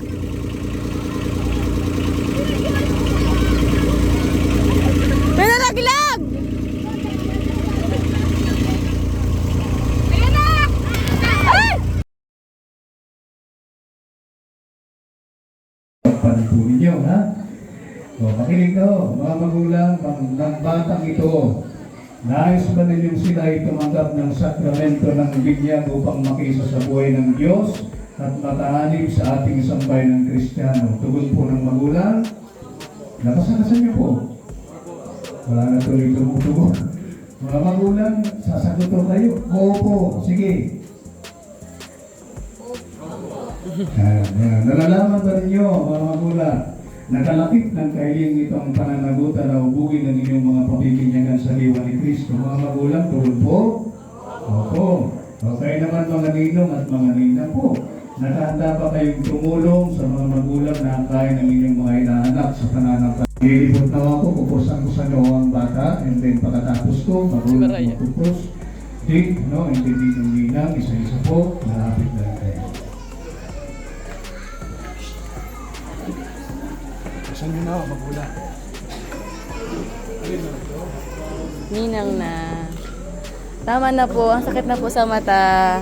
May nalaglag! Ayan na! Ay! Panipuli niyo, ha? O, makinig na ho, mga magulang ng batang ito. Nais ba ninyong sila ay tumanggap ng sakramento ng binyag upang makisa sa buhay ng Diyos at makahanib sa ating sambayan ng Kristiyano? Tugon po ng magulang. Nakasanasan niyo po. Wala na tuloy tumutugon. Mga magulang, sasagot ko kayo. Opo, sige. Yan. Nalalaman ba ninyo, mga magulang, nakalapit ng kailing itong pananagutan na hubugin ng inyong mga pabibinyagan sa diwa ni Kristo. Mga magulang, tugon po? Opo. Okay naman mga ninong at mga ninang po. Nakahanda pa kayong tumulong sa mga magulang na kaya ng inyong mga inaanak sa pananampalataya. Nilipot na ako, pupusan ko sa noo ang bata, and then pagkatapos ko, magulang magpupus. Dig, no, and then ninang, isa-isa po, malapit na tayo. Saan nyo na ako, magulang? Ninang na. Tama na po. Ang sakit na po sa mata.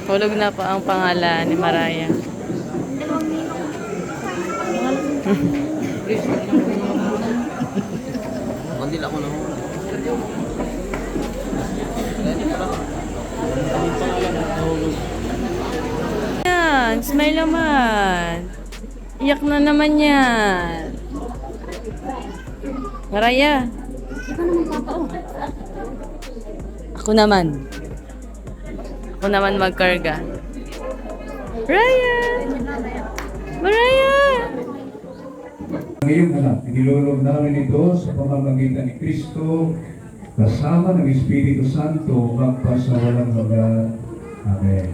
Hulog na po ang pangalan ni Maraya. Mandil ako na ho. Yan, smile naman. Iyak na naman yan. Maraya. Ako naman. Ako naman magkarga. Maraya! Maraya! Ngayong anak, inilulog namin ito sa pamamagitan ni Kristo kasama ng Espiritu Santo magpasawalang hanggan. Amen.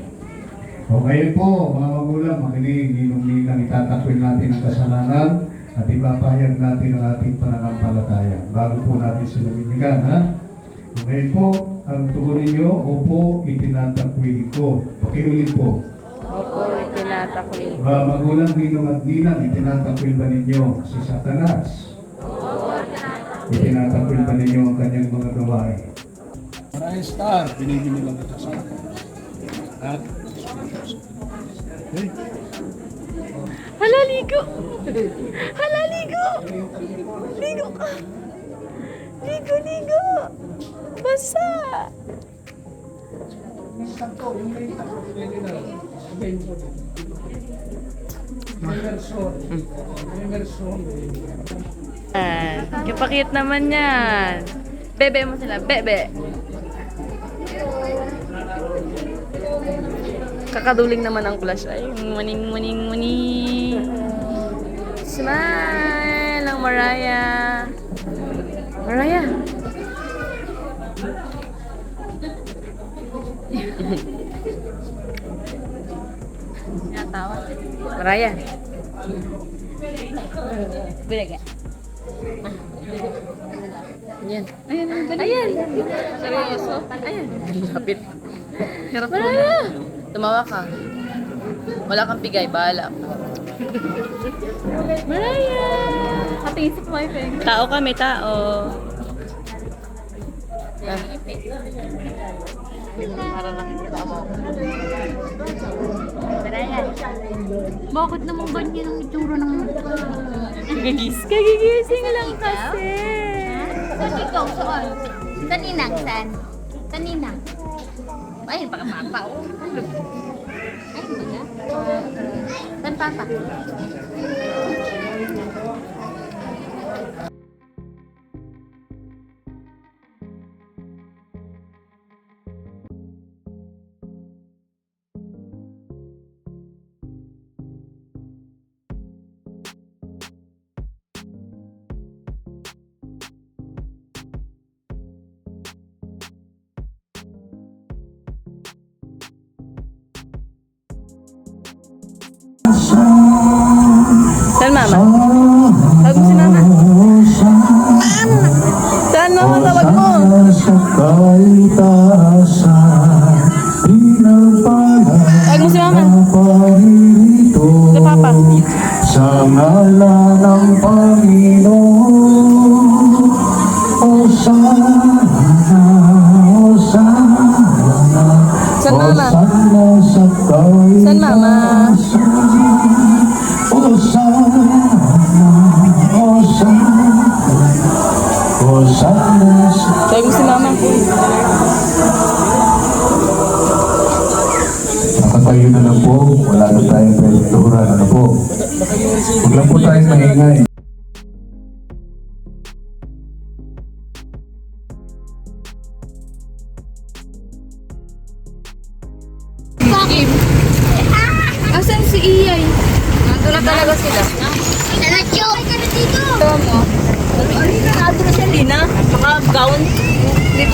O ngayon po, mga magulang, makinig, ninong-ninang itatakwil natin ang kasalanan at ipapahayag natin ang ating pananampalataya. Bago po natin sila bibigyan, ha? O ngayon po, ang tugon ninyo, opo, itinatakwil ko. Pakiulit po. Opo, itinatakwil. Mga magulang, ninong at ninang, itinatakwil ba ninyo si Satanas? Itinatakwil ba ninyo ang kanyang mga gawain? Maraming star, binigyan lang ito sa akin. At, okay. Hala, ligo! Hala, ligo! Ligo ka! Ligo, ligo! Basa! Kapakit naman yan. Bebe mo sila, bebe. Kakaduling naman ang flash. Ay, muning, muning, muning. Smile ang Maraya. Maraya. Natawa. Maraya. Binaga. Ayan. Ayan. Ayan. Seryoso. Ayan. Lapit. Hirap mo na. Tumawa ka. Wala kang bigay. Bahala. Maraya. Katisip mo yung tao kami, tao. Para lang kita mo. Maraya. Bakit naman ganyan ang itsura ng... Kagigising lang kasi. Saan ikaw? Saan? Sa ninang? Saan? Sa ninang? Ay, baka papa. Ay, baga. Saan papa? Saan mama? Tawag mo si mama. Mama! si Iyay. Nandun na talaga sila. Nanacho! Ay, ka na dito! Alina, nandun na siya, Lina. Naka-gown.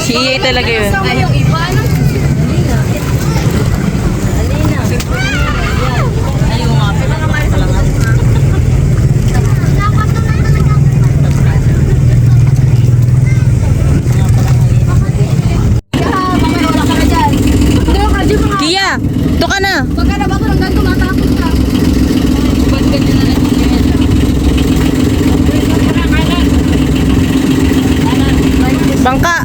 Si EA talaga yun. Ay, yung iba, ano? Ayun nga. Pero naman sa lang. Mamaya wala ka na dyan. Hindi ka dyan mga... Kia, ito ka na. Pagka na ba ko hanggang tumatakot ka? Ba't ganyan na lang yun? Bangka.